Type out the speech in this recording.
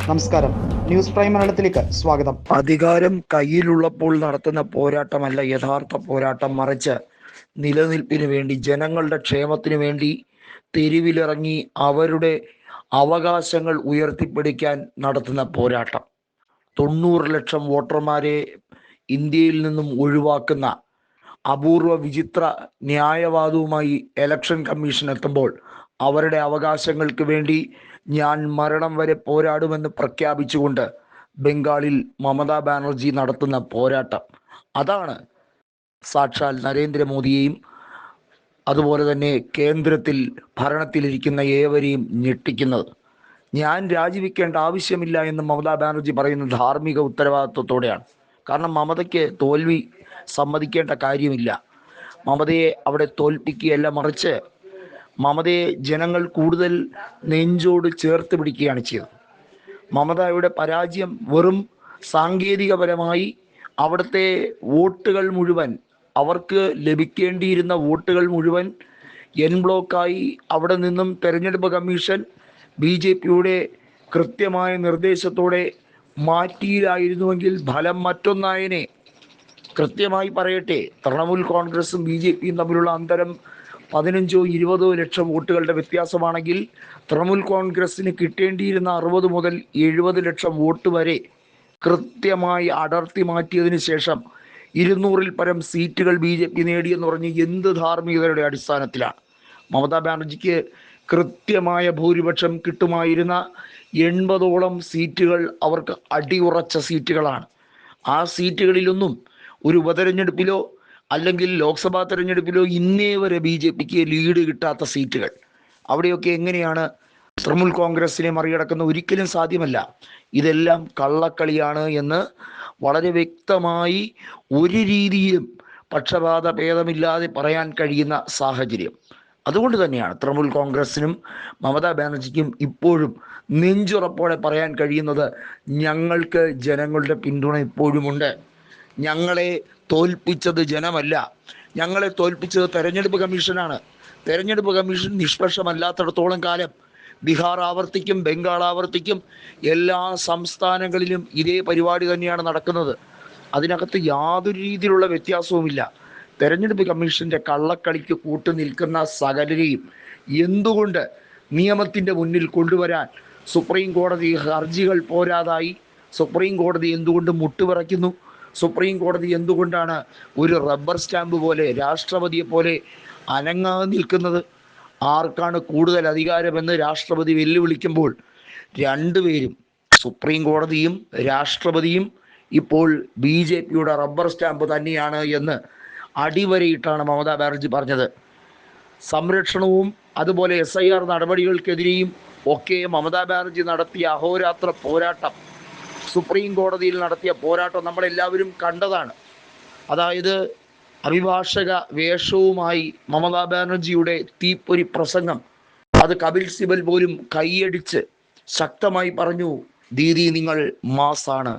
നമസ്കാരം. News prime മലയാളത്തിലേക്ക് സ്വാഗതം. അധികാരം കയ്യിലുള്ളപ്പോൾ നടത്തുന്ന പോരാട്ടമല്ല യഥാർത്ഥ പോരാട്ടം, മറിച്ച് നിലനിൽപ്പിന് വേണ്ടി, ജനങ്ങളുടെ ക്ഷേമത്തിനു വേണ്ടി തെരുവിലിറങ്ങി അവരുടെ അവകാശങ്ങൾ ഉയർത്തിപ്പിടിക്കാൻ നടത്തുന്ന പോരാട്ടം. 90 ലക്ഷം വോട്ടർമാരെ ഇന്ത്യയിൽ നിന്നും ഒഴിവാക്കുന്ന അപൂർവ വിചിത്ര ന്യായവാദവുമായി ഇലക്ഷൻ കമ്മീഷൻ എത്തുമ്പോൾ അവരുടെ അവകാശങ്ങൾക്ക് വേണ്ടി ഞാൻ മരണം വരെ പോരാടുമെന്ന് പ്രഖ്യാപിച്ചുകൊണ്ട് ബംഗാളിൽ മമതാ ബാനർജി നടത്തുന്ന പോരാട്ടം, അതാണ് സാക്ഷാൽ നരേന്ദ്രമോദിയെയും അതുപോലെ തന്നെ കേന്ദ്രത്തിൽ ഭരണത്തിലിരിക്കുന്ന ഏവരെയും ഞെട്ടിക്കുന്നത്. ഞാൻ രാജിവെക്കേണ്ട ആവശ്യമില്ല എന്ന് മമതാ ബാനർജി പറയുന്ന ധാർമ്മിക ഉത്തരവാദിത്വത്തോടെയാണ്. കാരണം മമതയ്ക്ക് തോൽവി സമ്മതിക്കേണ്ട കാര്യമില്ല. മമതയെ അവിടെ തോൽപ്പിക്കുകയല്ല, മറിച്ച് മമതയെ ജനങ്ങൾ കൂടുതൽ നെഞ്ചോട് ചേർത്ത് പിടിക്കുകയാണ് ചെയ്തത്. മമതയുടെ പരാജയം വെറും സാങ്കേതികപരമായി അവിടുത്തെ വോട്ടുകൾ മുഴുവൻ, അവർക്ക് ലഭിക്കേണ്ടിയിരുന്ന വോട്ടുകൾ മുഴുവൻ എൻ ബ്ലോക്കായി അവിടെ നിന്നും തെരഞ്ഞെടുപ്പ് കമ്മീഷൻ BJPയുടെ കൃത്യമായ നിർദ്ദേശത്തോടെ മാറ്റിയില്ലായിരുന്നുവെങ്കിൽ ഫലം മറ്റൊന്നായനെ. കൃത്യമായി പറയട്ടെ, തൃണമൂൽ കോൺഗ്രസും BJPയും തമ്മിലുള്ള അന്തരം 15-20 ലക്ഷം വോട്ടുകളുടെ വ്യത്യാസമാണെങ്കിൽ തൃണമൂൽ കോൺഗ്രസിന് കിട്ടേണ്ടിയിരുന്ന 60 മുതൽ 70 ലക്ഷം വോട്ട് വരെ കൃത്യമായി അടർത്തി മാറ്റിയതിനു ശേഷം 200-ൽ പരം സീറ്റുകൾ BJP നേടിയെന്ന് പറഞ്ഞ് എന്ത് ധാർമ്മികതയുടെ അടിസ്ഥാനത്തിലാണ്? മമതാ ബാനർജിക്ക് കൃത്യമായ ഭൂരിപക്ഷം കിട്ടുമായിരുന്ന 80ഓളം സീറ്റുകൾ അവർക്ക് അടിയുറച്ച സീറ്റുകളാണ്. ആ സീറ്റുകളിലൊന്നും ഒരു ഉപതെരഞ്ഞെടുപ്പിലോ അല്ലെങ്കിൽ ലോക്സഭാ തെരഞ്ഞെടുപ്പിലോ ഇന്നേ വരെ BJPക്ക് ലീഡ് കിട്ടാത്ത സീറ്റുകൾ. അവിടെയൊക്കെ എങ്ങനെയാണ് തൃണമൂൽ കോൺഗ്രസിനെ മറികടക്കുന്ന? ഒരിക്കലും സാധ്യമല്ല. ഇതെല്ലാം കള്ളക്കളിയാണ് എന്ന് വളരെ വ്യക്തമായി ഒരു രീതിയിലും പക്ഷപാത ഭേദമില്ലാതെ പറയാൻ കഴിയുന്ന സാഹചര്യം. അതുകൊണ്ട് തന്നെയാണ് തൃണമൂൽ കോൺഗ്രസിനും മമതാ ബാനർജിക്കും ഇപ്പോഴും നെഞ്ചുറപ്പോടെ പറയാൻ കഴിയുന്നത്, ഞങ്ങൾക്ക് ജനങ്ങളുടെ പിന്തുണ ഇപ്പോഴുമുണ്ട്. ഞങ്ങളെ തോൽപ്പിച്ചത് ജനമല്ല, ഞങ്ങളെ തോൽപ്പിച്ചത് തെരഞ്ഞെടുപ്പ് കമ്മീഷനാണ്. തെരഞ്ഞെടുപ്പ് കമ്മീഷൻ നിഷ്പക്ഷമല്ലാത്തിടത്തോളം കാലം ബീഹാർ ആവർത്തിക്കും, ബംഗാൾ ആവർത്തിക്കും, എല്ലാ സംസ്ഥാനങ്ങളിലും ഇതേ പരിപാടി തന്നെയാണ് നടക്കുന്നത്. അതിനകത്ത് യാതൊരു രീതിയിലുള്ള വ്യത്യാസവുമില്ല. തെരഞ്ഞെടുപ്പ് കമ്മീഷൻ്റെ കള്ളക്കളിക്ക് കൂട്ടു നിൽക്കുന്ന സകലരെയും എന്തുകൊണ്ട് നിയമത്തിൻ്റെ മുന്നിൽ കൊണ്ടുവരാൻ സുപ്രീം കോടതി ഹർജികൾ പോരാതായി? സുപ്രീം കോടതി എന്തുകൊണ്ട് മുട്ടുപിറയ്ക്കുന്നു? സുപ്രീം കോടതി എന്തുകൊണ്ടാണ് ഒരു റബ്ബർ സ്റ്റാമ്പ് പോലെ, രാഷ്ട്രപതിയെ പോലെ അനങ്ങാതെ നിൽക്കുന്നത്? ആർക്കാണ് കൂടുതൽ അധികാരമെന്ന് രാഷ്ട്രപതി വെല്ലുവിളിക്കുമ്പോൾ രണ്ടുപേരും, സുപ്രീം കോടതിയും രാഷ്ട്രപതിയും, ഇപ്പോൾ BJPയുടെ റബ്ബർ സ്റ്റാമ്പ് തന്നെയാണ് എന്ന് അടിവരയിട്ടാണ് മമതാ ബാനർജി പറഞ്ഞത്. സംരക്ഷണവും അതുപോലെ SIR നടപടികൾക്കെതിരെയും ഒക്കെ മമതാ ബാനർജി നടത്തിയ അഹോരാത്ര പോരാട്ടം, സുപ്രീം കോടതിയിൽ നടത്തിയ പോരാട്ടം നമ്മളെല്ലാവരും കണ്ടതാണ്. അതായത് അഭിഭാഷക വേഷവുമായി മമതാ ബാനർജിയുടെ തീപ്പൊരി പ്രസംഗം, അത് കപിൽ സിബൽ പോലും കൈയടിച്ച് ശക്തമായി പറഞ്ഞു, ദീദി നിങ്ങൾ മാസാണ്,